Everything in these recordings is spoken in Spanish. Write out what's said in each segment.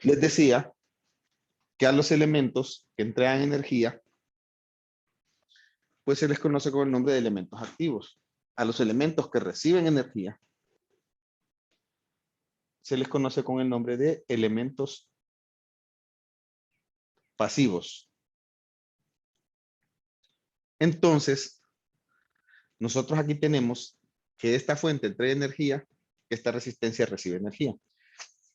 Les decía que a los elementos que entregan energía, pues se les conoce con el nombre de elementos activos. A los elementos que reciben energía, se les conoce con el nombre de elementos pasivos. Entonces, nosotros aquí tenemos que esta fuente entrega energía, que esta resistencia recibe energía.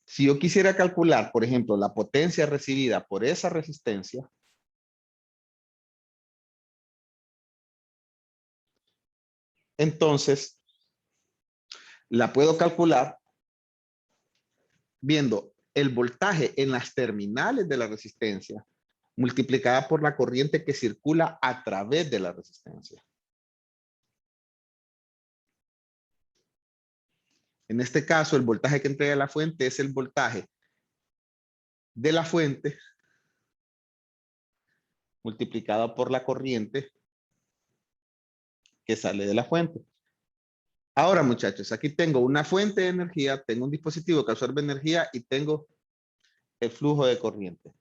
Si yo quisiera calcular, por ejemplo, la potencia recibida por esa resistencia, entonces la puedo calcular viendo el voltaje en las terminales de la resistencia multiplicada por la corriente que circula a través de la resistencia. En este caso, el voltaje que entrega la fuente es el voltaje de la fuente multiplicado por la corriente que sale de la fuente. Ahora, muchachos, aquí tengo una fuente de energía, tengo un dispositivo que absorbe energía y tengo el flujo de corriente.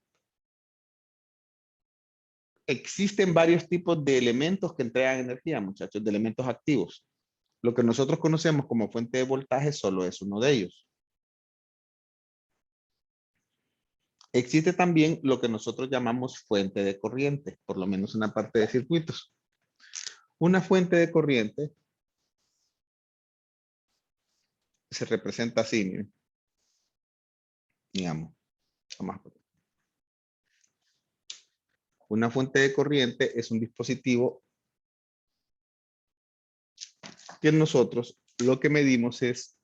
Existen varios tipos de elementos que entregan energía, muchachos, de elementos activos. Lo que nosotros conocemos como fuente de voltaje solo es uno de ellos. Existe también lo que nosotros llamamos fuente de corriente, por lo menos una parte de circuitos. Una fuente de corriente se representa así, miren. Digamos, una fuente de corriente es un dispositivo que nosotros lo que medimos es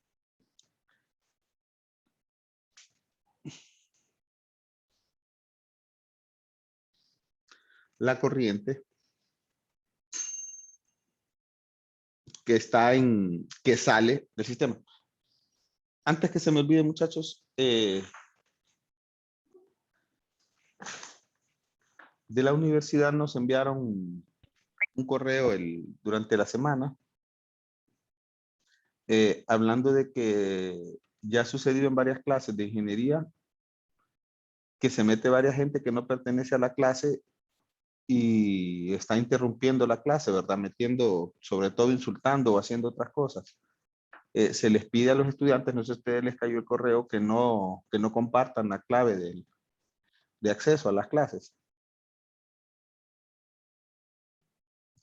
la corriente que sale del sistema. Antes que se me olvide, muchachos, de la universidad nos enviaron un correo durante la semana hablando de que ya ha sucedido en varias clases de ingeniería que se mete varias gente que no pertenece a la clase y está interrumpiendo la clase, ¿verdad? Metiendo, sobre todo insultando o haciendo otras cosas. Se les pide a los estudiantes, no sé si a ustedes les cayó el correo, que no compartan la clave de acceso a las clases.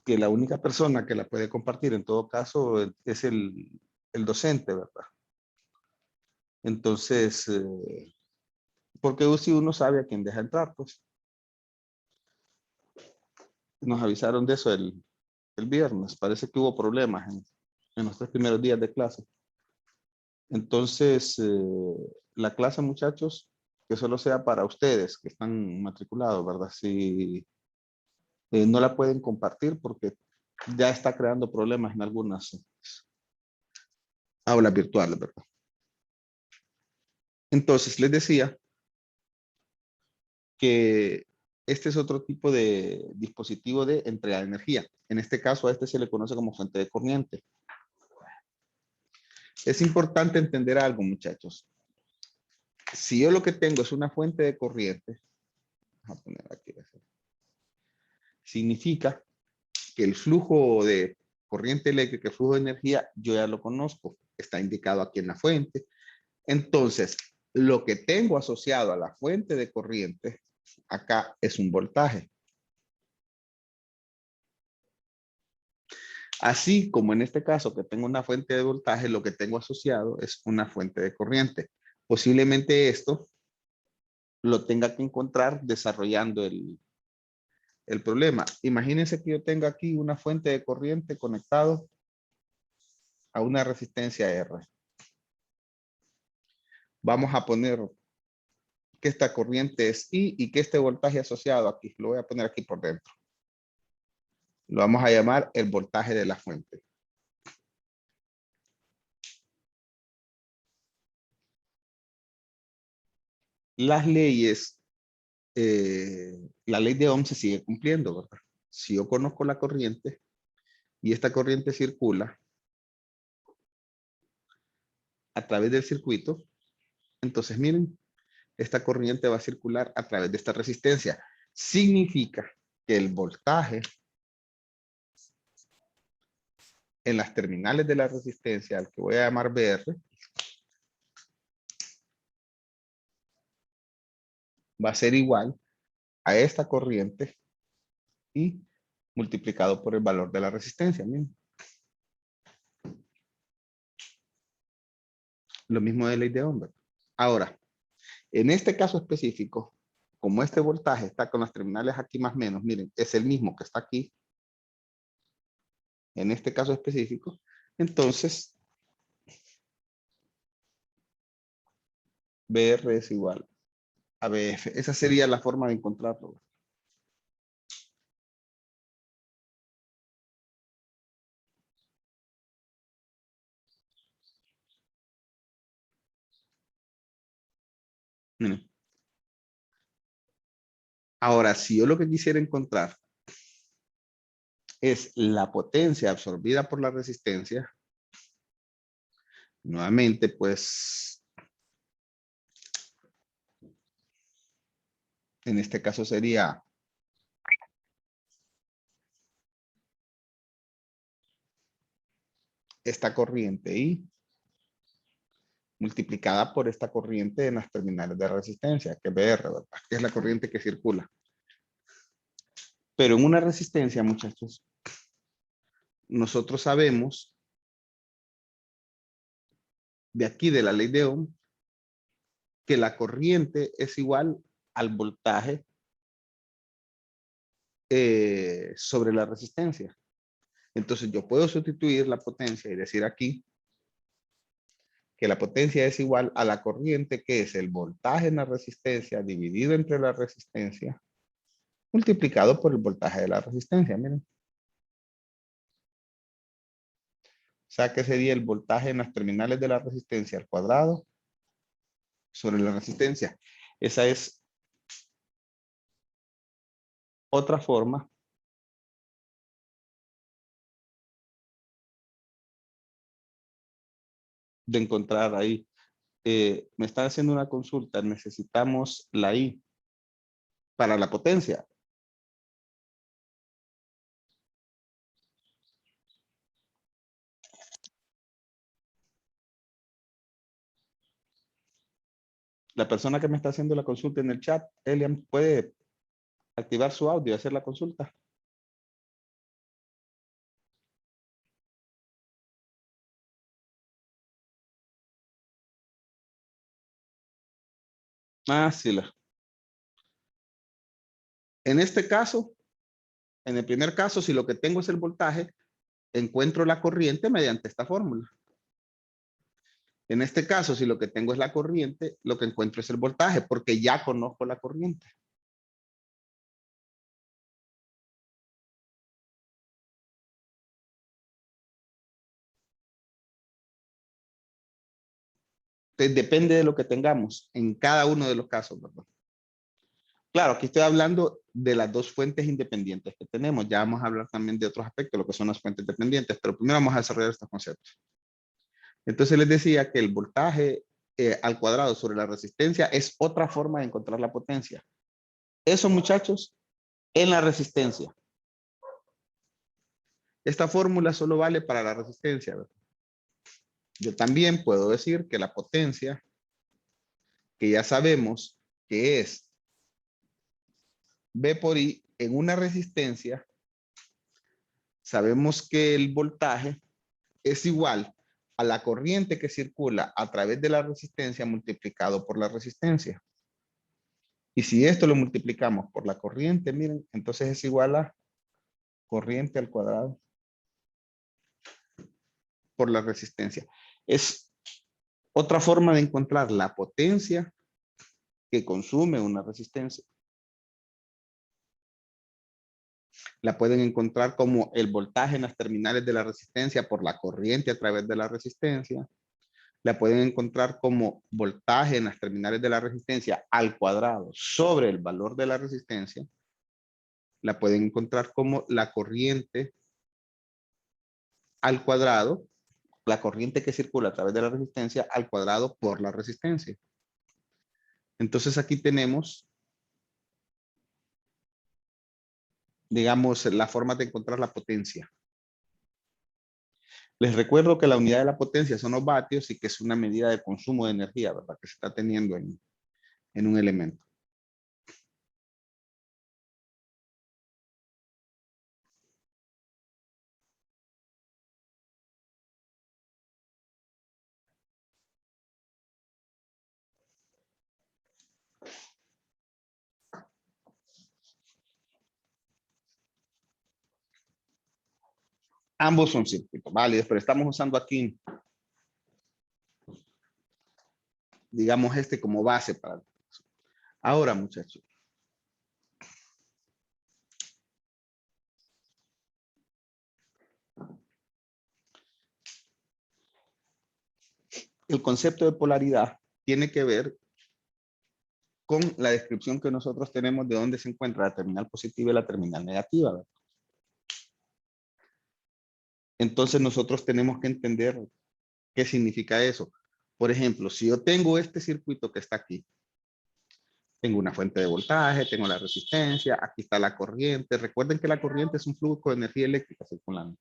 Que la única persona que la puede compartir en todo caso es el docente, ¿verdad? Entonces, porque si uno sabe a quién deja entrar, pues. Nos avisaron de eso el viernes. Parece que hubo problemas en los 3 primeros días de clase. Entonces, la clase, muchachos, que solo sea para ustedes que están matriculados, ¿verdad? Si no la pueden compartir porque ya está creando problemas en algunas aulas virtuales, ¿verdad? Entonces, les decía que este es otro tipo de dispositivo de entrega de energía. En este caso, a este se le conoce como fuente de corriente. Es importante entender algo, muchachos. Si yo lo que tengo es una fuente de corriente, vamos a poner aquí, significa que el flujo de corriente eléctrica, el flujo de energía, yo ya lo conozco, está indicado aquí en la fuente. Entonces, lo que tengo asociado a la fuente de corriente, acá es un voltaje. Así como en este caso que tengo una fuente de voltaje, lo que tengo asociado es una fuente de corriente. Posiblemente esto lo tenga que encontrar desarrollando el problema. Imagínense que yo tengo aquí una fuente de corriente conectado a una resistencia R. Vamos a poner que esta corriente es I y que este voltaje asociado aquí, lo voy a poner aquí por dentro. Lo vamos a llamar el voltaje de la fuente. Las leyes, la ley de Ohm se sigue cumpliendo, ¿verdad? Si yo conozco la corriente y esta corriente circula a través del circuito, entonces miren, esta corriente va a circular a través de esta resistencia. Significa que el voltaje en las terminales de la resistencia, al que voy a llamar VR, va a ser igual a esta corriente y multiplicado por el valor de la resistencia. Miren. Lo mismo de ley de Ohm. Ahora, en este caso específico, como este voltaje está con las terminales aquí más o menos, miren, es el mismo que está aquí, en este caso específico, entonces BR es igual a BF. Esa sería la forma de encontrarlo. Miren. Ahora, si yo lo que quisiera encontrar es la potencia absorbida por la resistencia, nuevamente, pues, en este caso sería esta corriente I multiplicada por esta corriente en las terminales de resistencia, que es BR, ¿verdad? Que es la corriente que circula. Pero en una resistencia, muchachos, nosotros sabemos de aquí de la ley de Ohm que la corriente es igual al voltaje sobre la resistencia. Entonces yo puedo sustituir la potencia y decir aquí que la potencia es igual a la corriente, que es el voltaje en la resistencia dividido entre la resistencia multiplicado por el voltaje de la resistencia. Miren. O sea que sería el voltaje en las terminales de la resistencia al cuadrado sobre la resistencia. Esa es otra forma de encontrar ahí. Me están haciendo una consulta. Necesitamos la I para la potencia. La persona que me está haciendo la consulta en el chat, Elian, puede activar su audio y hacer la consulta. Ah, sí. En este caso, en el primer caso, si lo que tengo es el voltaje, encuentro la corriente mediante esta fórmula. En este caso, si lo que tengo es la corriente, lo que encuentro es el voltaje, porque ya conozco la corriente. Entonces, depende de lo que tengamos en cada uno de los casos, ¿verdad? Claro, aquí estoy hablando de las dos fuentes independientes que tenemos. Ya vamos a hablar también de otros aspectos, lo que son las fuentes dependientes, pero primero vamos a desarrollar estos conceptos. Entonces les decía que el voltaje al cuadrado sobre la resistencia es otra forma de encontrar la potencia. Eso, muchachos, en la resistencia. Esta fórmula solo vale para la resistencia, ¿verdad? Yo también puedo decir que la potencia, que ya sabemos que es V por I en una resistencia, sabemos que el voltaje es igual a la corriente que circula a través de la resistencia multiplicado por la resistencia. Y si esto lo multiplicamos por la corriente, miren, entonces es igual a corriente al cuadrado por la resistencia. Es otra forma de encontrar la potencia que consume una resistencia. La pueden encontrar como el voltaje en las terminales de la resistencia por la corriente a través de la resistencia. La pueden encontrar como voltaje en las terminales de la resistencia al cuadrado sobre el valor de la resistencia. La pueden encontrar como la corriente al cuadrado, la corriente que circula a través de la resistencia al cuadrado por la resistencia. Entonces aquí tenemos, digamos, la forma de encontrar la potencia. Les recuerdo que la unidad de la potencia son los vatios y que es una medida de consumo de energía, ¿verdad? Que se está teniendo en un elemento. Ambos son circuitos válidos, pero estamos usando aquí, digamos, este como base para... Ahora, muchachos. El concepto de polaridad tiene que ver con la descripción que nosotros tenemos de dónde se encuentra la terminal positiva y la terminal negativa, ¿verdad? Entonces nosotros tenemos que entender qué significa eso. Por ejemplo, si yo tengo este circuito que está aquí, tengo una fuente de voltaje, tengo la resistencia, aquí está la corriente. Recuerden que la corriente es un flujo de energía eléctrica circulando.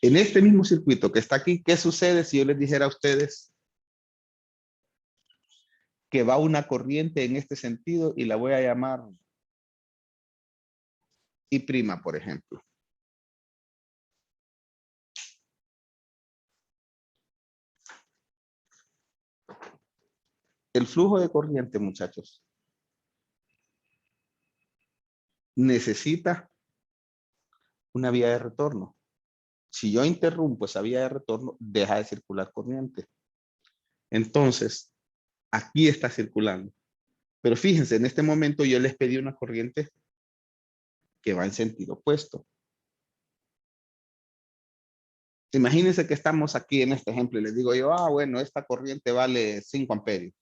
En este mismo circuito que está aquí, ¿qué sucede si yo les dijera a ustedes que va una corriente en este sentido y la voy a llamar I', por ejemplo? El flujo de corriente, muchachos, necesita una vía de retorno. Si yo interrumpo esa vía de retorno, deja de circular corriente. Entonces, aquí está circulando. Pero fíjense, en este momento yo les pedí una corriente que va en sentido opuesto. Imagínense que estamos aquí en este ejemplo y les digo yo, bueno, esta corriente vale 5 amperios.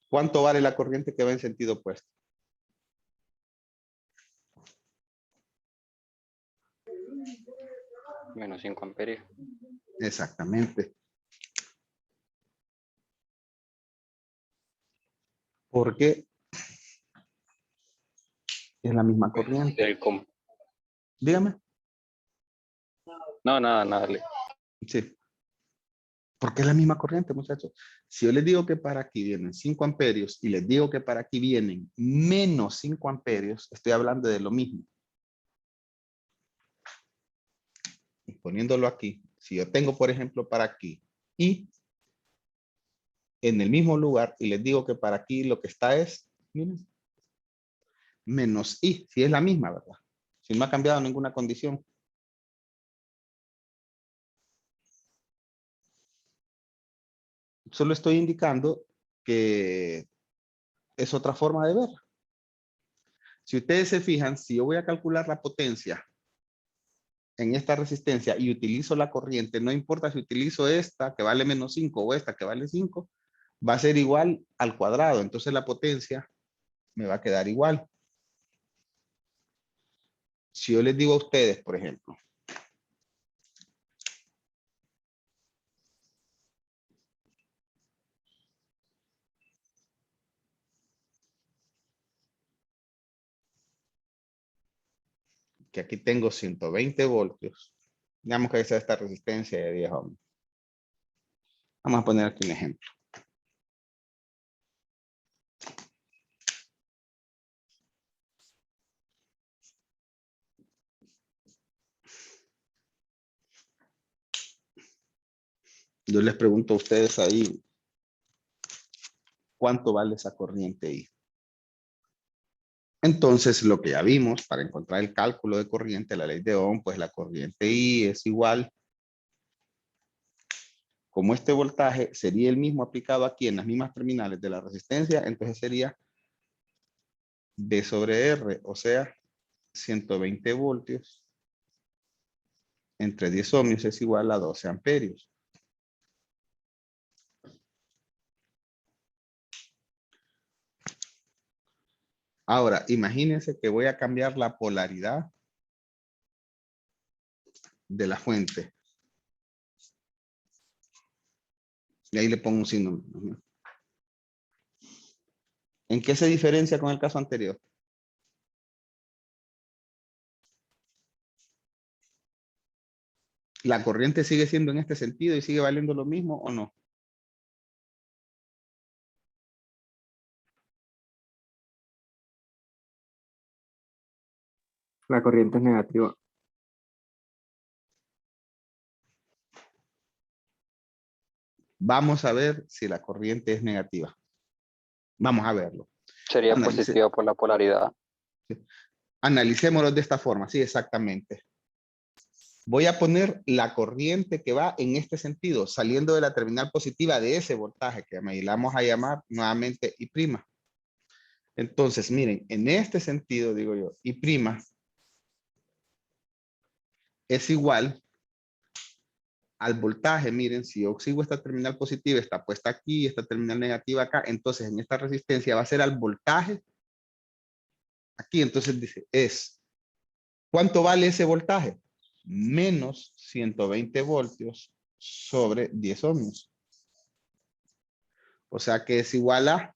¿Cuánto vale la corriente que va en sentido opuesto? Menos 5 amperios. Exactamente. Porque es la misma corriente. Dígame. No, nada, dale. Sí. Porque es la misma corriente, muchachos. Si yo les digo que para aquí vienen 5 amperios y les digo que para aquí vienen menos 5 amperios, estoy hablando de lo mismo. Y poniéndolo aquí, si yo tengo, por ejemplo, para aquí y en el mismo lugar y les digo que para aquí lo que está es, miren, menos I, si es la misma, ¿verdad? Si no ha cambiado ninguna condición. Solo estoy indicando que es otra forma de ver. Si ustedes se fijan, si yo voy a calcular la potencia en esta resistencia y utilizo la corriente, no importa si utilizo esta que vale menos 5 o esta que vale 5, va a ser igual al cuadrado. Entonces la potencia me va a quedar igual. Si yo les digo a ustedes, por ejemplo, que aquí tengo 120 voltios, digamos que esa es esta resistencia de 10 ohms. Vamos a poner aquí un ejemplo. Yo les pregunto a ustedes ahí, ¿cuánto vale esa corriente I? Entonces, lo que ya vimos, para encontrar el cálculo de corriente, la ley de Ohm, pues la corriente I es igual. Como este voltaje sería el mismo aplicado aquí en las mismas terminales de la resistencia, entonces sería V sobre R, o sea, 120 voltios entre 10 ohmios es igual a 12 amperios. Ahora, imagínense que voy a cambiar la polaridad de la fuente. Y ahí le pongo un signo. ¿En qué se diferencia con el caso anterior? ¿La corriente sigue siendo en este sentido y sigue valiendo lo mismo o no? La corriente es negativa. Vamos a ver si la corriente es negativa. Vamos a verlo. Sería Analice, positiva por la polaridad. analicémoslo de esta forma. Sí, exactamente. Voy a poner la corriente que va en este sentido, saliendo de la terminal positiva de ese voltaje que le vamos a llamar nuevamente I'. Entonces, miren, en este sentido, digo yo, I' es igual al voltaje. Miren, si yo sigo esta terminal positiva, está puesta aquí, esta terminal negativa acá, entonces en esta resistencia va a ser al voltaje aquí. Entonces dice, ¿cuánto vale ese voltaje? Menos 120 voltios sobre 10 ohmios. O sea que es igual a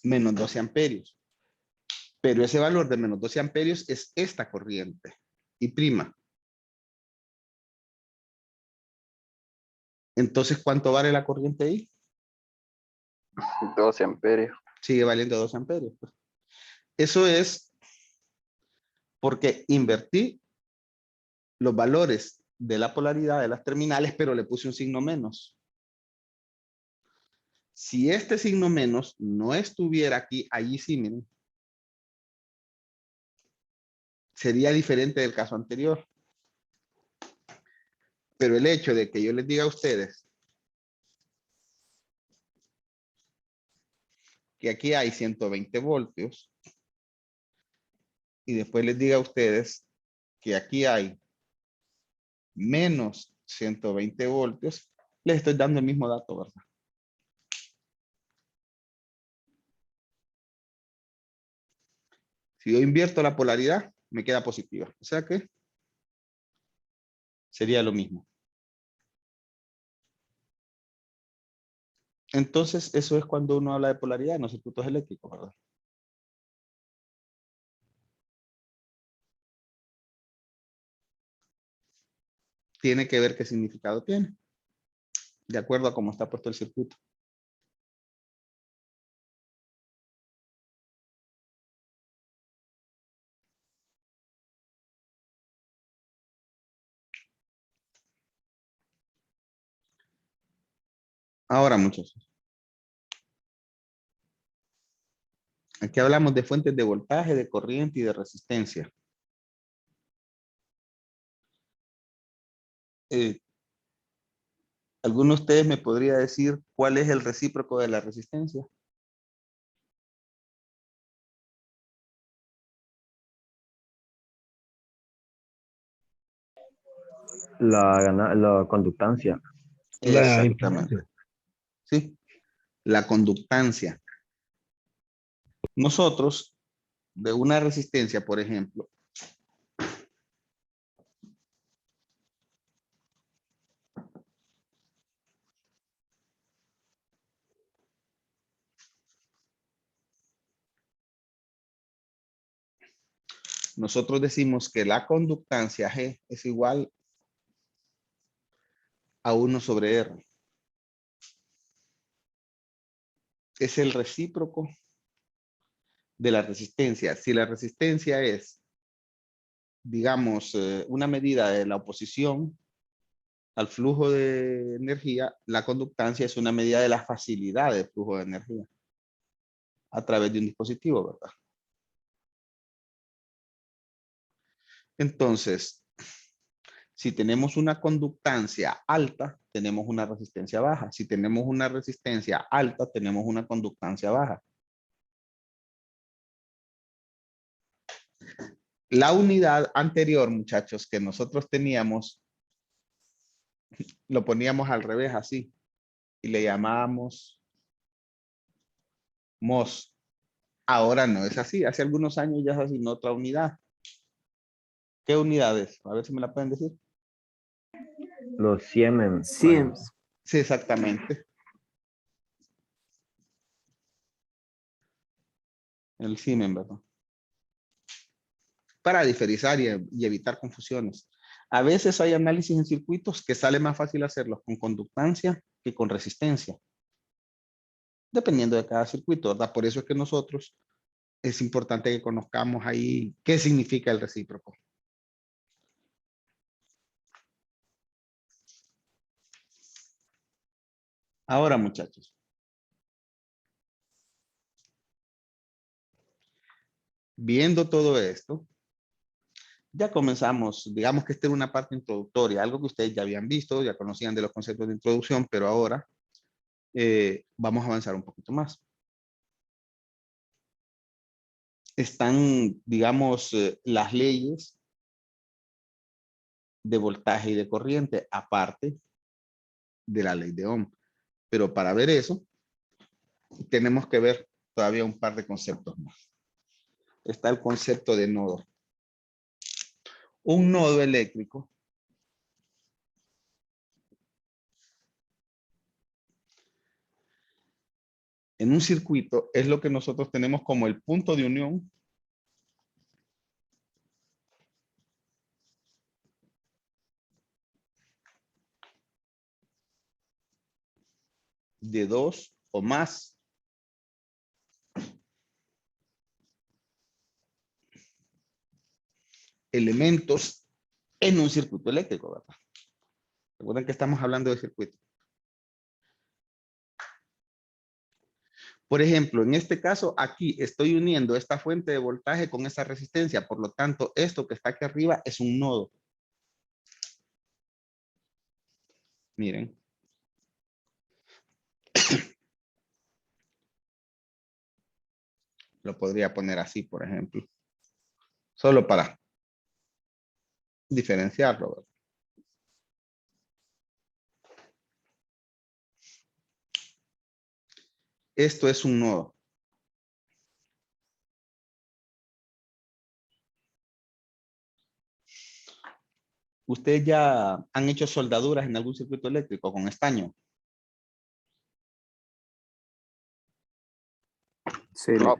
menos 12 amperios. Pero ese valor de menos 12 amperios es esta corriente, I'. Entonces, ¿cuánto vale la corriente ahí? 12 amperios. Sigue valiendo 12 amperios. Pues. Eso es porque invertí los valores de la polaridad de las terminales, pero le puse un signo menos. Si este signo menos no estuviera aquí, allí sí, miren. Sería diferente del caso anterior. Pero el hecho de que yo les diga a ustedes que aquí hay 120 voltios y después les diga a ustedes que aquí hay menos 120 voltios, les estoy dando el mismo dato, ¿verdad? Si yo invierto la polaridad, me queda positiva. O sea que sería lo mismo. Entonces, eso es cuando uno habla de polaridad en los circuitos eléctricos, ¿verdad? Tiene que ver qué significado tiene, de acuerdo a cómo está puesto el circuito. Ahora, muchachos. Aquí hablamos de fuentes de voltaje, de corriente y de resistencia. ¿Alguno de ustedes me podría decir cuál es el recíproco de la resistencia? La conductancia. La Exactamente. impedancia. Sí, la conductancia. Nosotros, de una resistencia, por ejemplo, nosotros decimos que la conductancia G es igual a 1 sobre R. Es el recíproco de la resistencia. Si la resistencia es, digamos, una medida de la oposición al flujo de energía, la conductancia es una medida de la facilidad del flujo de energía a través de un dispositivo, ¿verdad? Entonces, si tenemos una conductancia alta, tenemos una resistencia baja. Si tenemos una resistencia alta, tenemos una conductancia baja. La unidad anterior, muchachos, que nosotros teníamos, lo poníamos al revés así y le llamábamos MOS. Ahora no es así. Hace algunos años ya se asignó otra unidad. ¿Qué unidades? A ver si me la pueden decir. Los Siemens. Siemens. Sí, exactamente. El Siemens, ¿verdad? Para diferenciar y evitar confusiones. A veces hay análisis en circuitos que sale más fácil hacerlos con conductancia que con resistencia. Dependiendo de cada circuito, ¿verdad? Por eso es que nosotros es importante que conozcamos ahí qué significa el recíproco. Ahora, muchachos. Viendo todo esto, ya comenzamos, digamos que esta es una parte introductoria, algo que ustedes ya habían visto, ya conocían de los conceptos de introducción, pero ahora vamos a avanzar un poquito más. Están, digamos, las leyes de voltaje y de corriente, aparte de la ley de Ohm. Pero para ver eso, tenemos que ver todavía un par de conceptos más. Está el concepto de nodo. Un nodo eléctrico en un circuito es lo que nosotros tenemos como el punto de unión de dos o más elementos en un circuito eléctrico, ¿verdad? Recuerden que estamos hablando de circuito. Por ejemplo, en este caso, aquí estoy uniendo esta fuente de voltaje con esa resistencia. Por lo tanto, esto que está aquí arriba es un nodo. Miren. Lo podría poner así, por ejemplo. Solo para diferenciarlo, ¿verdad? Esto es un nodo. ¿Ustedes ya han hecho soldaduras en algún circuito eléctrico con estaño? Sí. No.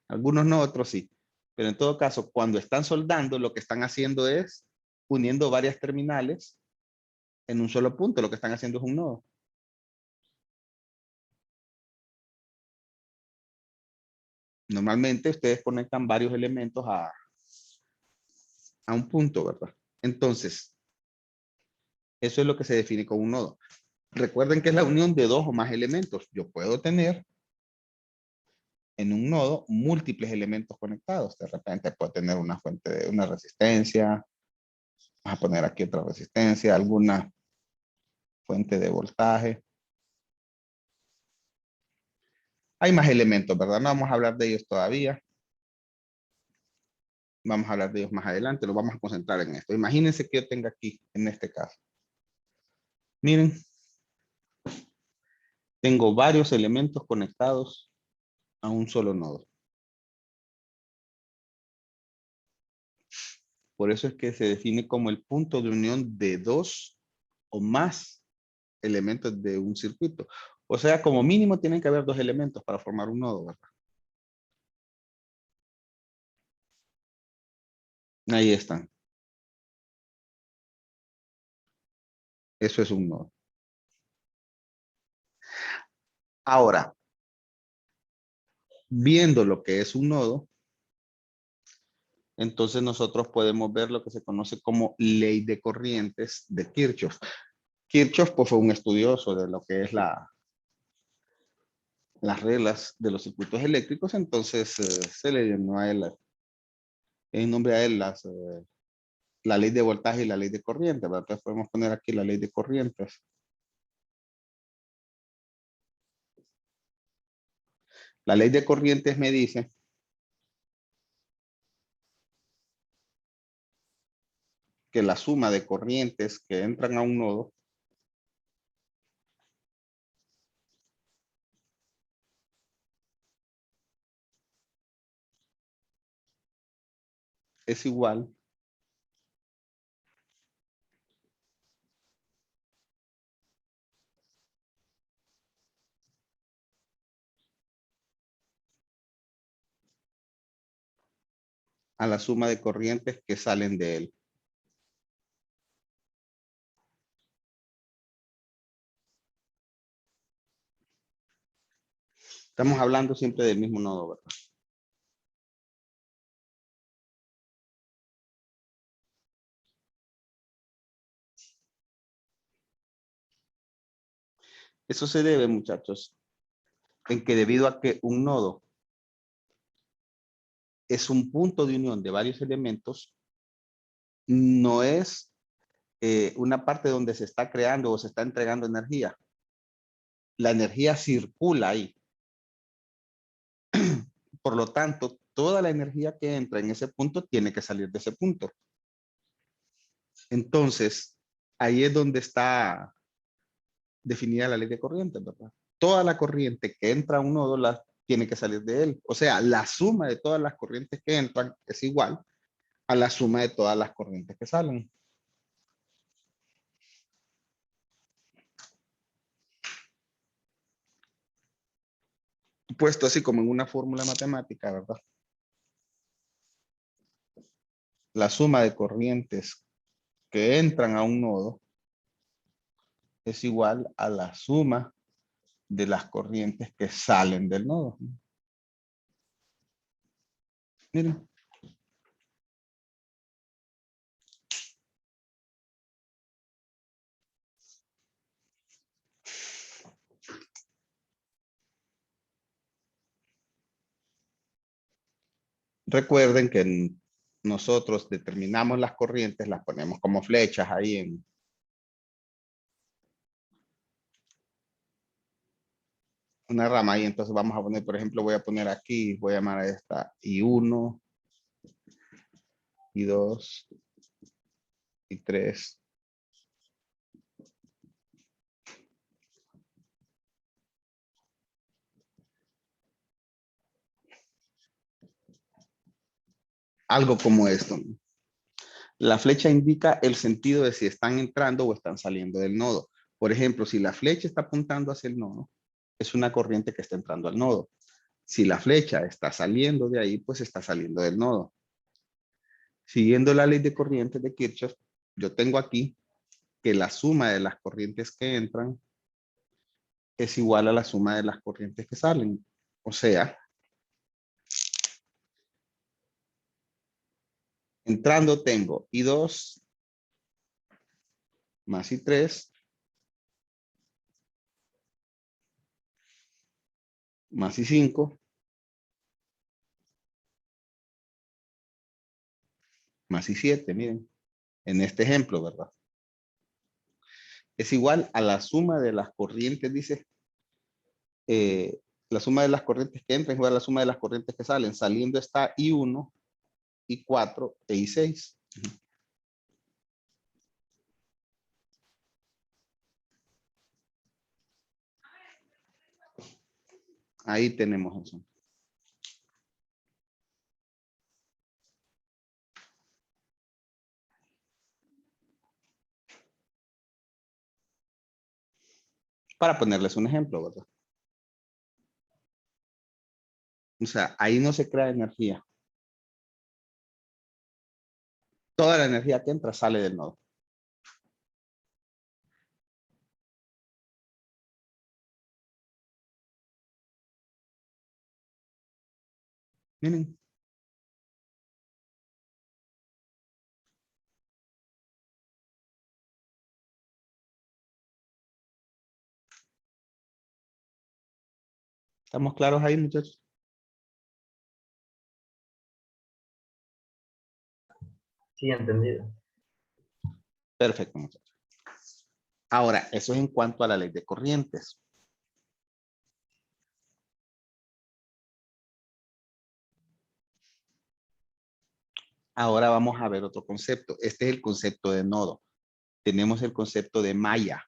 Algunos no, otros sí. Pero en todo caso, cuando están soldando, lo que están haciendo es uniendo varias terminales en un solo punto. Lo que están haciendo es un nodo. Normalmente ustedes conectan varios elementos a un punto, ¿verdad? Entonces, eso es lo que se define como un nodo. Recuerden que es la unión de dos o más elementos. Yo puedo tener en un nodo múltiples elementos conectados. De repente puedo tener una fuente de una resistencia. Vamos a poner aquí otra resistencia, alguna fuente de voltaje. Hay más elementos, ¿verdad? No vamos a hablar de ellos todavía. Vamos a hablar de ellos más adelante. Lo vamos a concentrar en esto. Imagínense que yo tenga aquí, en este caso. Miren. Tengo varios elementos conectados a un solo nodo. Por eso es que se define como el punto de unión de dos o más elementos de un circuito. O sea, como mínimo tienen que haber dos elementos para formar un nodo, ¿verdad? Ahí están. Eso es un nodo. Ahora, viendo lo que es un nodo, entonces nosotros podemos ver lo que se conoce como ley de corrientes de Kirchhoff. Kirchhoff pues, fue un estudioso de lo que es las reglas de los circuitos eléctricos, entonces se le llenó a él, en nombre a él, la ley de voltaje y la ley de corriente, ¿verdad? Entonces podemos poner aquí la ley de corrientes. La ley de corrientes me dice que la suma de corrientes que entran a un nodo es igual a la suma de corrientes que salen de él. Estamos hablando siempre del mismo nodo, ¿verdad? Eso se debe, muchachos, en que debido a que un nodo es un punto de unión de varios elementos, no es una parte donde se está creando o se está entregando energía. La energía circula ahí. Por lo tanto, toda la energía que entra en ese punto tiene que salir de ese punto. Entonces, ahí es donde está definida la ley de corriente, ¿verdad? Toda la corriente que entra a un nodo tiene que salir de él. O sea, la suma de todas las corrientes que entran es igual a la suma de todas las corrientes que salen. Puesto así como en una fórmula matemática, ¿verdad? La suma de corrientes que entran a un nodo es igual a la suma de las corrientes que salen del nodo. Miren. Recuerden que nosotros determinamos las corrientes, las ponemos como flechas ahí en una rama y entonces vamos a poner, por ejemplo, voy a poner aquí, voy a llamar a esta I1, I2, I3. Algo como esto. La flecha indica el sentido de si están entrando o están saliendo del nodo. Por ejemplo, si la flecha está apuntando hacia el nodo, es una corriente que está entrando al nodo. Si la flecha está saliendo de ahí, pues está saliendo del nodo. Siguiendo la ley de corrientes de Kirchhoff, yo tengo aquí que la suma de las corrientes que entran es igual a la suma de las corrientes que salen. O sea, entrando tengo I2 más I3 más I5 más I7, miren, en este ejemplo, ¿verdad? Es igual a la suma de las corrientes, dice, la suma de las corrientes que entran es igual a la suma de las corrientes que salen. Saliendo está I1, I4 e I6. Ahí tenemos eso. Para ponerles un ejemplo, ¿verdad? O sea, ahí no se crea energía. Toda la energía que entra sale del nodo. Miren. ¿Estamos claros ahí, muchachos? Sí, entendido. Perfecto, muchachos. Ahora, eso es en cuanto a la ley de corrientes. Ahora vamos a ver otro concepto. Este es el concepto de nodo. Tenemos el concepto de malla.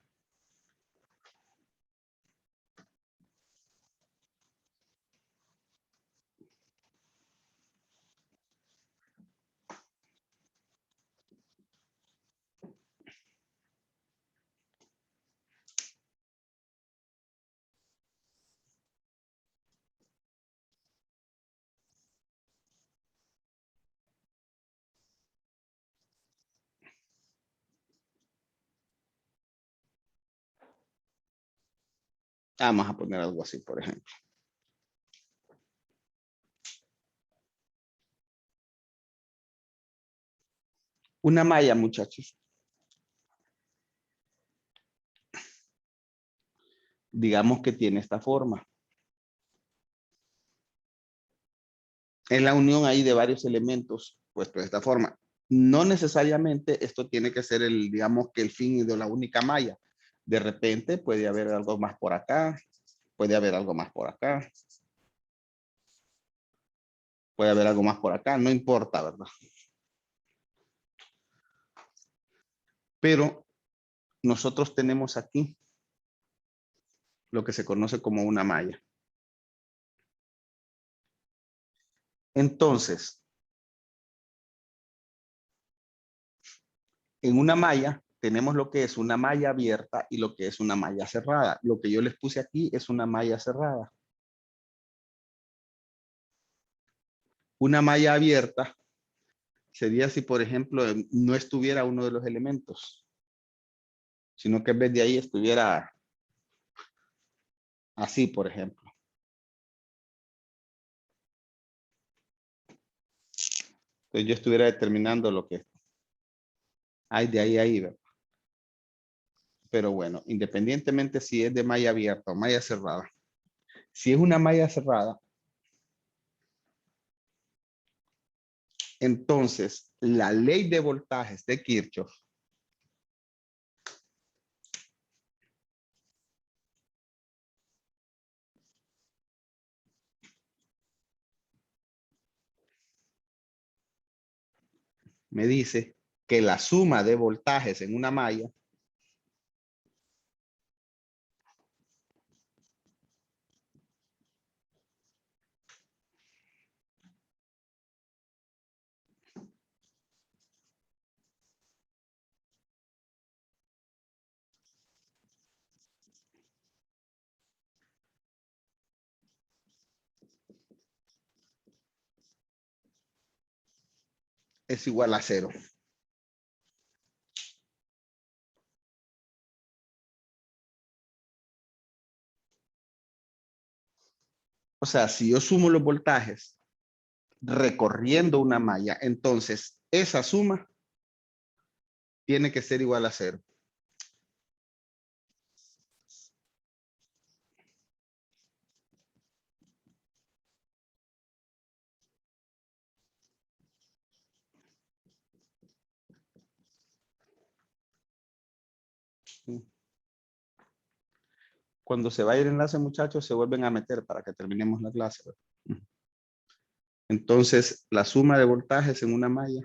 Vamos a poner algo así, por ejemplo. Una malla, muchachos. Digamos que tiene esta forma. Es la unión ahí de varios elementos puestos de esta forma. No necesariamente esto tiene que ser el, digamos que el fin de la única malla. De repente puede haber algo más por acá, puede haber algo más por acá, puede haber algo más por acá, no importa, ¿verdad? Pero nosotros tenemos aquí lo que se conoce como una malla. Entonces, en una malla tenemos lo que es una malla abierta y lo que es una malla cerrada. Lo que yo les puse aquí es una malla cerrada. Una malla abierta sería si, por ejemplo, no estuviera uno de los elementos, sino que en vez de ahí estuviera así, por ejemplo. Entonces yo estuviera determinando lo que hay de ahí a ahí, ¿verdad? Pero bueno, independientemente si es de malla abierta o malla cerrada, si es una malla cerrada, entonces la ley de voltajes de Kirchhoff me dice que la suma de voltajes en una malla es igual a 0. O sea, si yo sumo los voltajes recorriendo una malla, entonces esa suma tiene que ser igual a 0. Cuando se vaya el enlace, muchachos, se vuelven a meter para que terminemos la clase. Entonces, la suma de voltajes en una malla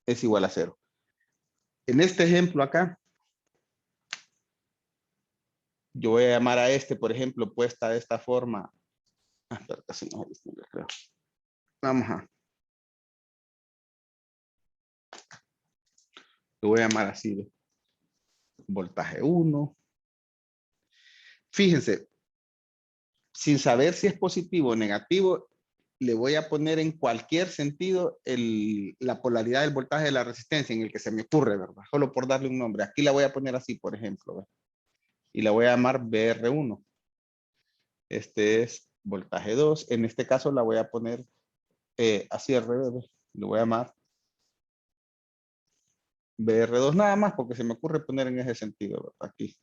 es igual a 0. En este ejemplo acá, yo voy a llamar a este, por ejemplo, puesta de esta forma. Pero casi no se distingue, creo. Vamos a. Lo voy a llamar así. Voltaje 1. Fíjense, sin saber si es positivo o negativo, le voy a poner en cualquier sentido la polaridad del voltaje de la resistencia en el que se me ocurre, ¿verdad? Solo por darle un nombre. Aquí la voy a poner así, por ejemplo, ¿verdad? Y la voy a llamar BR1. Este es voltaje 2. En este caso la voy a poner así al revés. Lo voy a llamar BR2 nada más porque se me ocurre poner en ese sentido, ¿verdad? Aquí.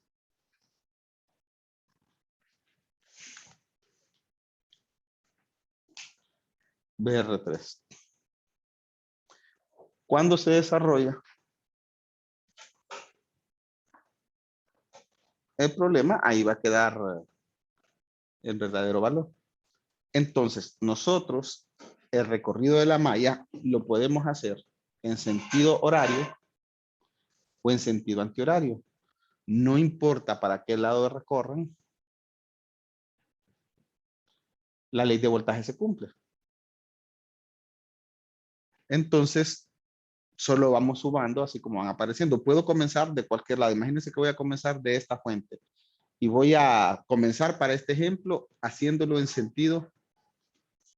BR3. Cuando se desarrolla el problema, ahí va a quedar el verdadero valor. Entonces, nosotros el recorrido de la malla lo podemos hacer en sentido horario o en sentido antihorario. No importa para qué lado recorran, la ley de voltaje se cumple. Entonces, solo vamos sumando así como van apareciendo. Puedo comenzar de cualquier lado. Imagínense que voy a comenzar de esta fuente. Y voy a comenzar para este ejemplo haciéndolo en sentido